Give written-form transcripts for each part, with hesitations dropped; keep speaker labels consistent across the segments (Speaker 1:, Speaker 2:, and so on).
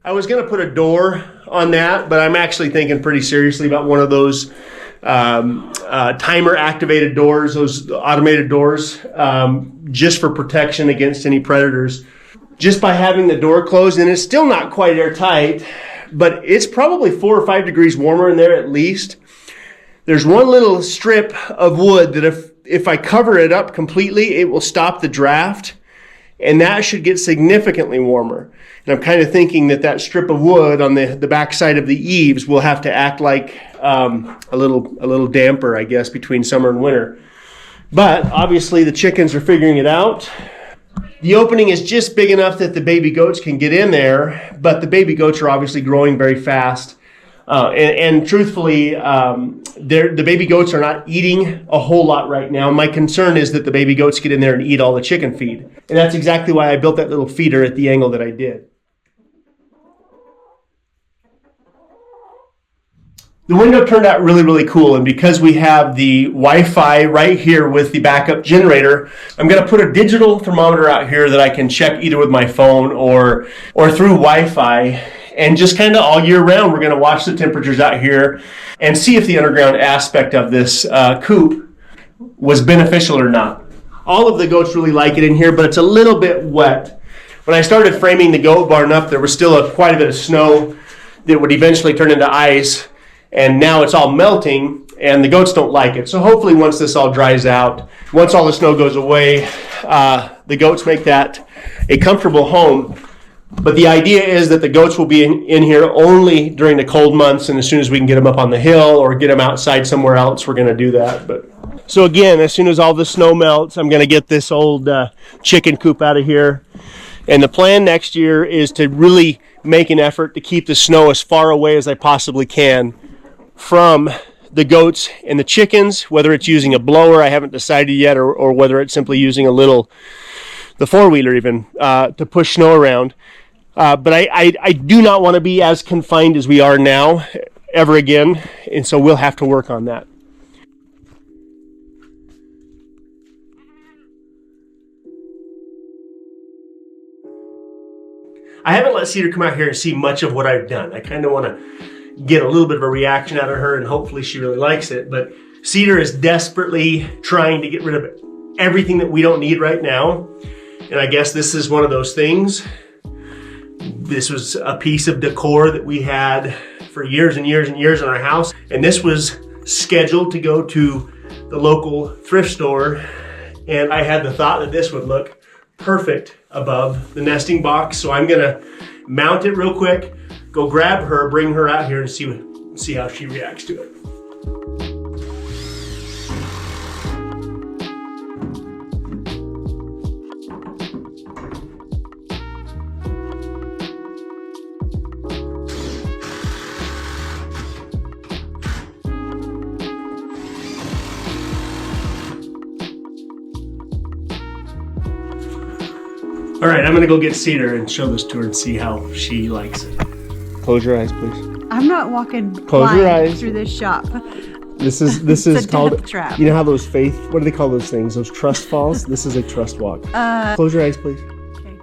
Speaker 1: I was going to put a door on that, but I'm actually thinking pretty seriously about one of those timer activated doors, those automated doors, just for protection against any predators. Just by having the door closed, and it's still not quite airtight, but it's probably 4 or 5 degrees warmer in there at least. There's one little strip of wood that if I cover it up completely, it will stop the draft, and that should get significantly warmer. And I'm kind of thinking that strip of wood on the back side of the eaves will have to act like a little damper, I guess, between summer and winter. But obviously the chickens are figuring it out. The opening is just big enough that the baby goats can get in there, but the baby goats are obviously growing very fast. And truthfully, the baby goats are not eating a whole lot right now. My concern is that the baby goats get in there and eat all the chicken feed. And that's exactly why I built that little feeder at the angle that I did. The window turned out really, really cool, and because we have the Wi-Fi right here with the backup generator, I'm going to put a digital thermometer out here that I can check either with my phone or through Wi-Fi, and just kind of all year round we're going to watch the temperatures out here and see if the underground aspect of this coop was beneficial or not. All of the goats really like it in here, but it's a little bit wet. When I started framing the goat barn up, there was still quite a bit of snow that would eventually turn into ice. And now it's all melting, and the goats don't like it. So hopefully once this all dries out, once all the snow goes away, the goats make that a comfortable home. But the idea is that the goats will be in here only during the cold months, and as soon as we can get them up on the hill or get them outside somewhere else, we're going to do that. So again, as soon as all the snow melts, I'm going to get this old chicken coop out of here. And the plan next year is to really make an effort to keep the snow as far away as I possibly can from the goats and the chickens, whether it's using a blower, I haven't decided yet, or whether it's simply using the four-wheeler even, to push snow around. But I do not want to be as confined as we are now ever again, and so we'll have to work on that. I haven't let Cedar come out here and see much of what I've done. I kind of want to get a little bit of a reaction out of her, and hopefully she really likes it. But Cedar is desperately trying to get rid of everything that we don't need right now. And I guess this is one of those things. This was a piece of decor that we had for years and years and years in our house. And this was scheduled to go to the local thrift store. And I had the thought that this would look perfect above the nesting box. So I'm gonna mount it real quick, go grab her, bring her out here and see how she reacts to it. All right, I'm gonna go get Cedar and show this to her and see how she likes it. Close your eyes, please.
Speaker 2: I'm not walking
Speaker 1: Close your eyes
Speaker 2: through this shop.
Speaker 1: This is called
Speaker 2: trap.
Speaker 1: You know how those what do they call those things? Those trust falls? This is a trust walk. Close your eyes, please.
Speaker 2: Okay.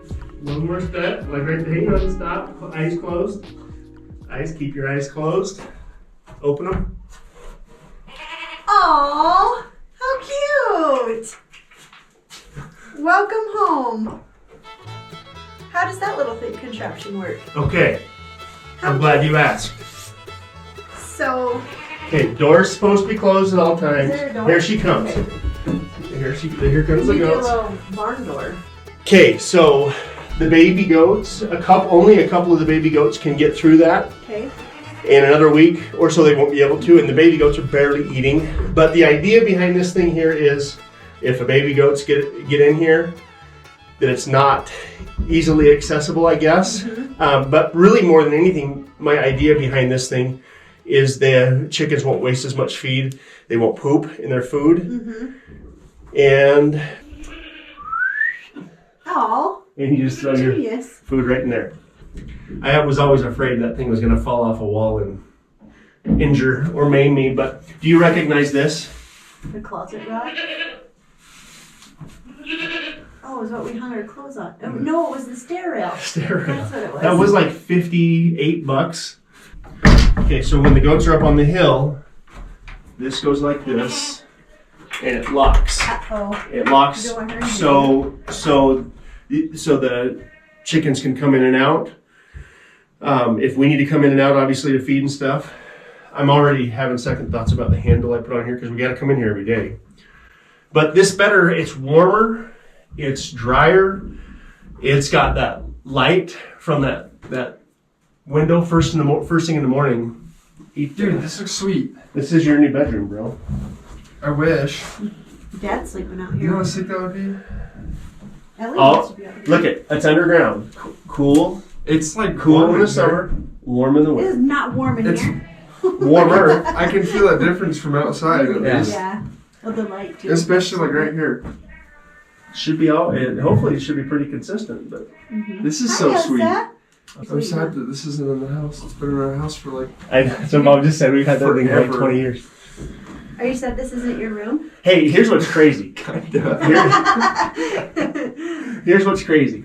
Speaker 1: One more step. Like right there. Hang on, stop. Eyes closed. Keep your eyes closed. Open them.
Speaker 2: Aww, how cute! Welcome home. How does that little thing contraption work?
Speaker 1: Okay. I'm glad you asked.
Speaker 2: So.
Speaker 1: Okay, door's supposed to be closed at all times.
Speaker 2: Is there a door?
Speaker 1: Here she comes.
Speaker 2: Okay.
Speaker 1: Here comes the goats.
Speaker 2: A little barn door.
Speaker 1: Okay, so the baby goats, only a couple of the baby goats can get through that.
Speaker 2: Okay.
Speaker 1: In another week or so they won't be able to, and the baby goats are barely eating. But the idea behind this thing here is if a baby goats get in here, that it's not easily accessible, I guess. Mm-hmm. But really more than anything, my idea behind this thing is the chickens won't waste as much feed. They won't poop in their food. Mm-hmm. And you just throw your food right in there. I was always afraid that thing was going to fall off a wall and injure or maim me, but do you recognize this?
Speaker 2: The closet rack? Oh, is what we hung our clothes on. Oh, no, it was the stair rail.
Speaker 1: Stair rail.
Speaker 2: That's what it was.
Speaker 1: That was like $58. Okay, so when the goats are up on the hill, this goes like this, and it locks.
Speaker 2: Uh-oh.
Speaker 1: It locks
Speaker 2: No, I heard
Speaker 1: so the chickens can come in and out. If we need to come in and out, obviously to feed and stuff. I'm already having second thoughts about the handle I put on here because we got to come in here every day. But this better, it's warmer, it's drier, it's got that light from that window first thing in the morning.
Speaker 3: Dude, this looks sweet.
Speaker 1: This is your new bedroom, bro.
Speaker 3: I wish.
Speaker 2: Dad's sleeping out
Speaker 3: You know
Speaker 2: here.
Speaker 3: how sick that would be?
Speaker 2: Ellie
Speaker 1: Oh,
Speaker 2: wants to be out here.
Speaker 1: look it's underground. Cool.
Speaker 3: It's like
Speaker 1: Cool
Speaker 3: warm
Speaker 1: in the
Speaker 3: here.
Speaker 1: summer, warm in the
Speaker 2: It is
Speaker 1: winter.
Speaker 2: not warm in
Speaker 3: It's
Speaker 2: here.
Speaker 1: Warmer.
Speaker 3: I can feel that difference from outside at
Speaker 1: Yeah.
Speaker 3: least.
Speaker 2: Yeah. Oh, the light too.
Speaker 3: Especially like right here.
Speaker 1: Should be all, and hopefully it should be pretty consistent, but
Speaker 3: This is
Speaker 2: Hi,
Speaker 3: so
Speaker 2: Elsa.
Speaker 3: sweet. I'm sad that this isn't in the house. It's been in our house for like
Speaker 1: so Mom just said we've had that thing for like
Speaker 3: Forever.
Speaker 1: 20 years.
Speaker 2: Are you sad this isn't your room?
Speaker 1: Hey, here's what's crazy.
Speaker 3: kinda.
Speaker 1: Here's what's crazy.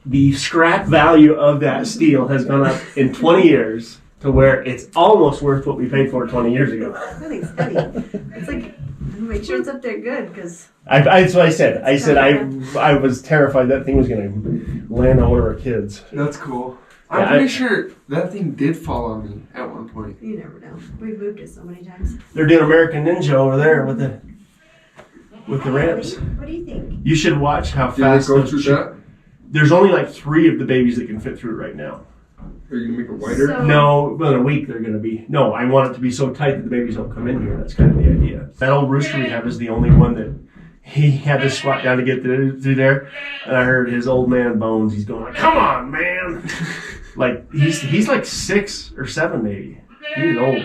Speaker 1: The scrap value of that steel has gone up in 20 years to where it's almost worth what we paid for it 20 years ago.
Speaker 2: That thing's heavy. It's like, make sure it's up there good, because
Speaker 1: That's what I said. I said I was terrified that thing was going to land on one of our kids.
Speaker 3: That's cool.
Speaker 1: Yeah,
Speaker 3: I'm pretty sure that thing did fall on me at one point.
Speaker 2: you never know. We've moved it so many times.
Speaker 1: They're doing American Ninja over there with the ramps.
Speaker 2: Ellie, what do you think?
Speaker 1: You should watch how
Speaker 3: Did it
Speaker 1: fast
Speaker 3: go
Speaker 1: those
Speaker 3: through
Speaker 1: chick-
Speaker 3: that?
Speaker 1: There's only like 3 of the babies that can fit through it right now.
Speaker 3: Are you gonna make it wider?
Speaker 2: So-
Speaker 1: No, well, in a week they're going to be. No, I want it to be so tight that the babies don't come in here. That's kind of the idea. That old rooster we have is the only one that he had to squat down to get through there. And I heard his old man Bones. He's going like, "Come on, man!" Like he's like 6 or 7 maybe. He's old.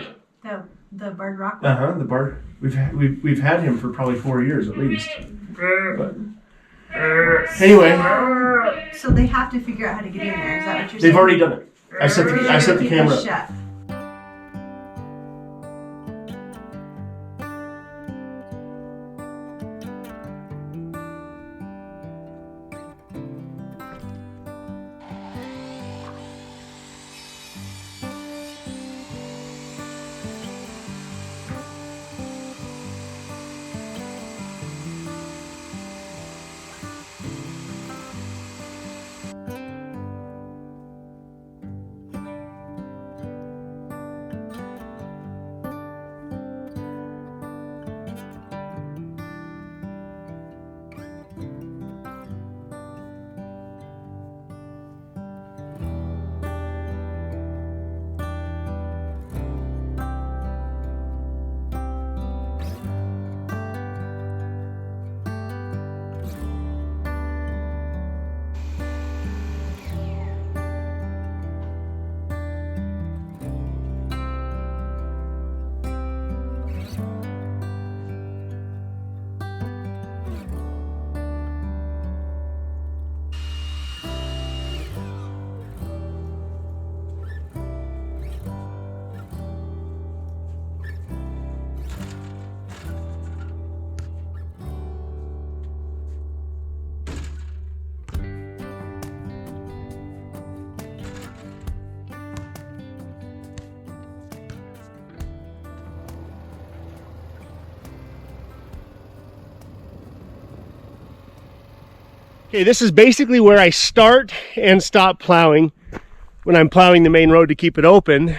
Speaker 2: The Bird Rock
Speaker 1: Uh huh. The bar. We've had him for probably 4 years at least. But anyway,
Speaker 2: So they have to figure out how to get in there. Is that what you're saying?
Speaker 1: they've already done it. I set the
Speaker 2: Keep
Speaker 1: camera
Speaker 2: it
Speaker 1: up.
Speaker 2: shut.
Speaker 1: Okay, this is basically where I start and stop plowing when I'm plowing the main road to keep it open.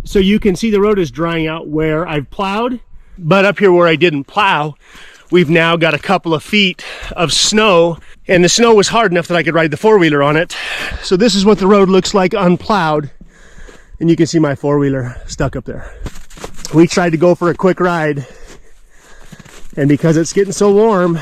Speaker 1: So you can see the road is drying out where I've plowed, but up here where I didn't plow, we've now got a couple of feet of snow, and the snow was hard enough that I could ride the four-wheeler on it. So this is what the road looks like unplowed, and you can see my four-wheeler stuck up there. We tried to go for a quick ride, and because it's getting so warm,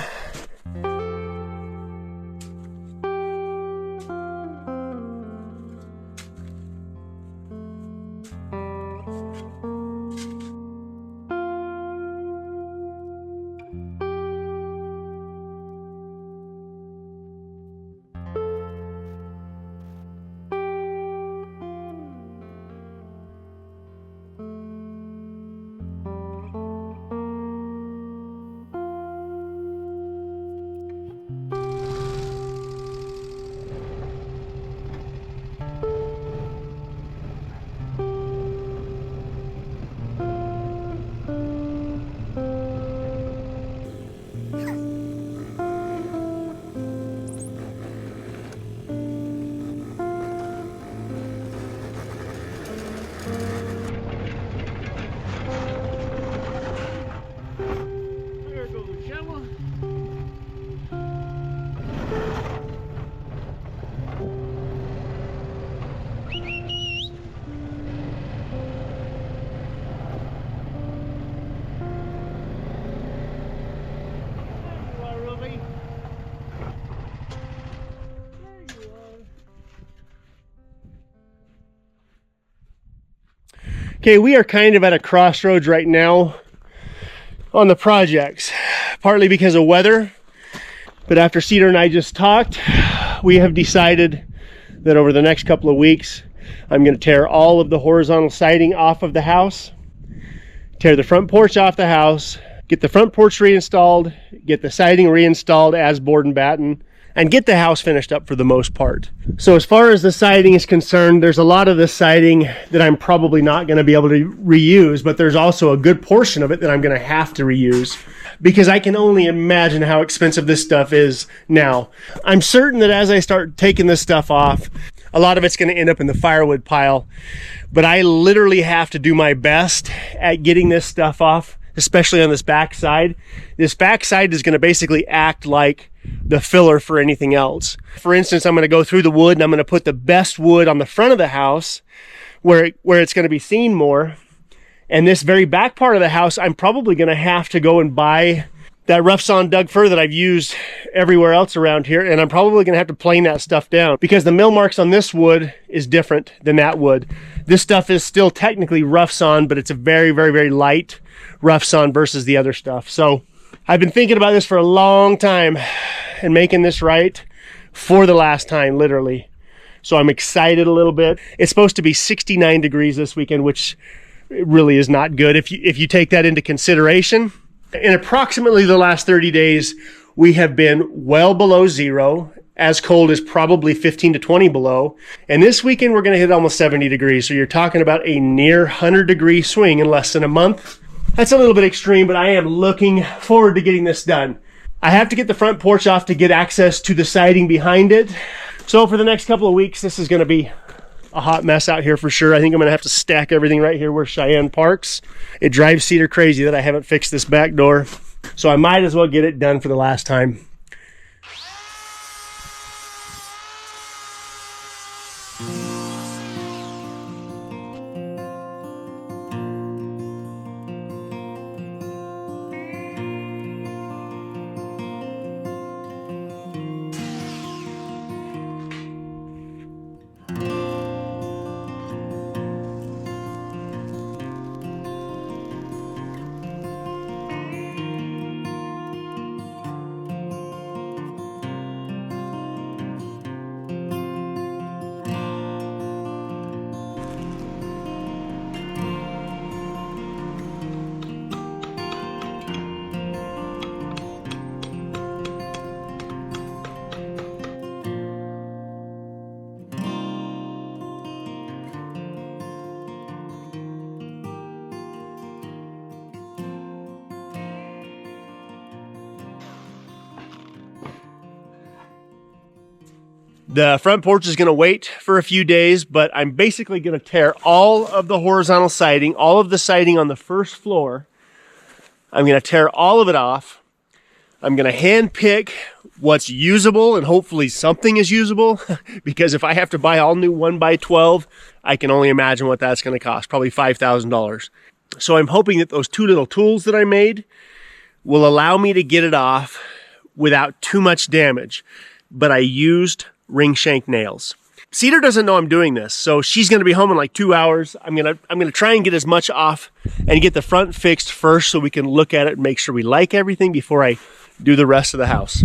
Speaker 1: Okay, we are kind of at a crossroads right now on the projects, partly because of weather, but after Cedar and I just talked, we have decided that over the next couple of weeks, I'm going to tear all of the horizontal siding off of the house, tear the front porch off the house, get the front porch reinstalled, get the siding reinstalled as board and batten, and get the house finished up for the most part. So as far as the siding is concerned, there's a lot of the siding that I'm probably not going to be able to reuse, but there's also a good portion of it that I'm going to have to reuse because I can only imagine how expensive this stuff is now. I'm certain that as I start taking this stuff off, a lot of it's going to end up in the firewood pile, but I literally have to do my best at getting this stuff off, especially on this back side. This back side is going to basically act like the filler for anything else. For instance, I'm going to go through the wood and I'm going to put the best wood on the front of the house where it's going to be seen more. And this very back part of the house, I'm probably going to have to go and buy that rough sawn Doug fir that I've used everywhere else around here. And I'm probably going to have to plane that stuff down because the mill marks on this wood is different than that wood. This stuff is still technically rough sawn, but it's a very, very, very light rough sawn versus the other stuff. So I've been thinking about this for a long time and making this right for the last time, literally. So I'm excited a little bit. It's supposed to be 69 degrees this weekend, which really is not good if you take that into consideration. In approximately the last 30 days, we have been well below zero, as cold as probably 15 to 20 below. And this weekend, we're going to hit almost 70 degrees. So you're talking about a near 100-degree swing in less than a month. That's a little bit extreme, but I am looking forward to getting this done. I have to get the front porch off to get access to the siding behind it. So for the next couple of weeks, this is going to be a hot mess out here for sure. I think I'm going to have to stack everything right here where Cheyenne parks. It drives Cedar crazy that I haven't fixed this back door. So I might as well get it done for the last time. The front porch is going to wait for a few days, but I'm basically going to tear all of the horizontal siding, all of the siding on the first floor. I'm going to tear all of it off. I'm going to hand pick what's usable, and hopefully something is usable, because if I have to buy all new 1x12, I can only imagine what that's going to cost, probably $5,000. So I'm hoping that those two little tools that I made will allow me to get it off without too much damage. But I used ring shank nails. Cedar doesn't know I'm doing this, so she's going to be home in like 2 hours. I'm going to try and get as much off and get the front fixed first so we can look at it and make sure we like everything before I do the rest of the house.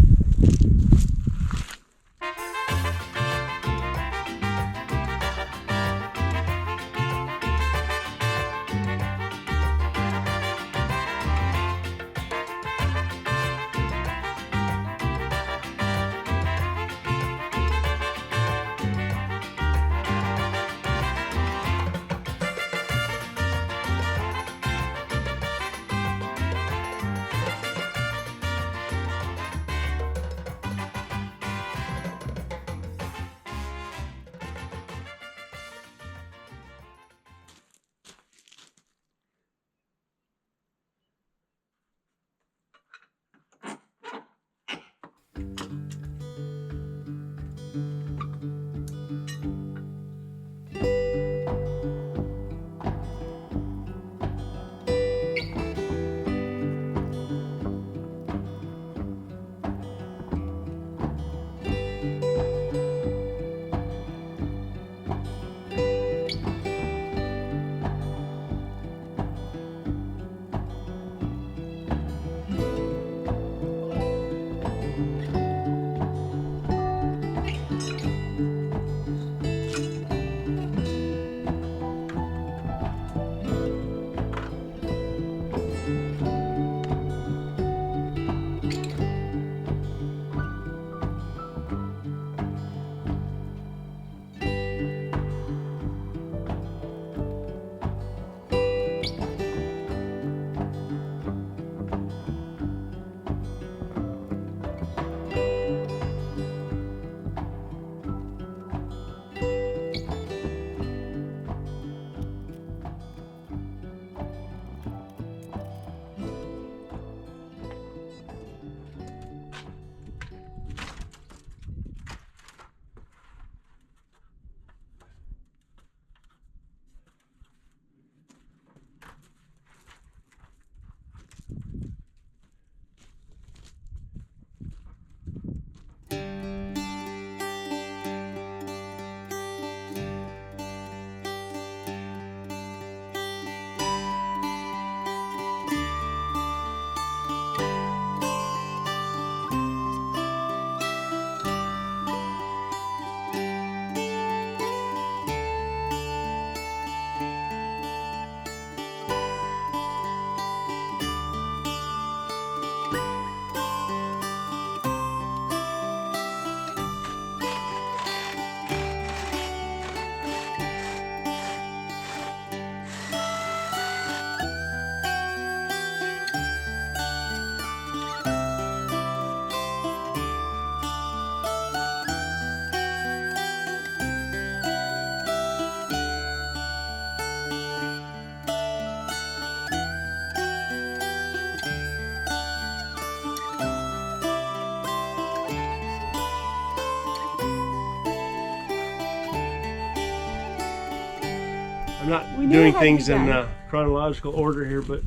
Speaker 1: I'm not
Speaker 2: We knew
Speaker 1: doing
Speaker 2: it had to
Speaker 1: things
Speaker 2: be
Speaker 1: in
Speaker 2: done.
Speaker 1: chronological order here, but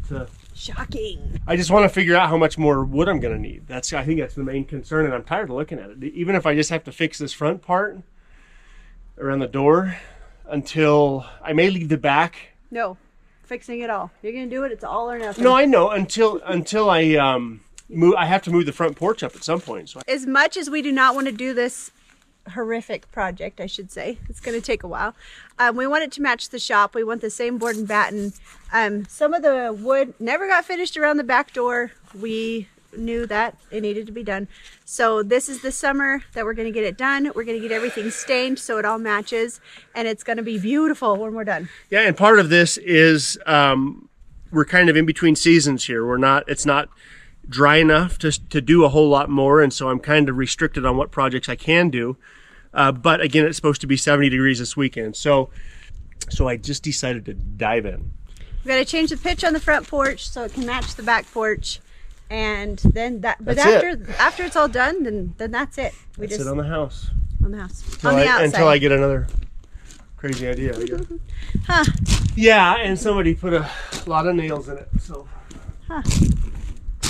Speaker 2: Shocking.
Speaker 1: I just want to figure out how much more wood I'm going to need. I think that's the main concern, and I'm tired of looking at it. Even if I just have to fix this front part around the door until I may leave the back.
Speaker 2: No, fixing it all. You're gonna do it. It's all or nothing.
Speaker 1: No, I know until I move. I have to move the front porch up at some point. So
Speaker 2: As much as we do not want to do this horrific project, I should say, it's going to take a while. We want it to match the shop. We want the same board and batten. Some of the wood never got finished around the back door. We knew that it needed to be done. So this is the summer that we're going to get it done. We're going to get everything stained so it all matches, and it's going to be beautiful when we're done.
Speaker 1: yeah, and part of this is we're kind of in between seasons here. It's not dry enough to do a whole lot more, and so I'm kind of restricted on what projects I can do. But again, it's supposed to be 70 degrees this weekend, so I just decided to dive in.
Speaker 2: We've got to change the pitch on the front porch so it can match the back porch, and then
Speaker 1: That's
Speaker 2: after it's all done, then that's it. We
Speaker 1: That's
Speaker 2: just
Speaker 1: it on the house.
Speaker 2: on the house, on the outside.
Speaker 1: Until I get another crazy idea. I guess.
Speaker 2: Huh.
Speaker 1: Yeah, and somebody put a lot of nails in it, so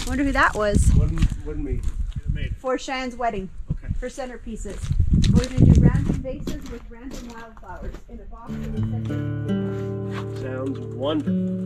Speaker 2: Wonder who that was.
Speaker 1: wouldn't me. It made it.
Speaker 2: For Cheyenne's wedding.
Speaker 1: Okay.
Speaker 2: For centerpieces. We're going to do random vases with random wildflowers in a box in the center.
Speaker 1: Sounds wonderful.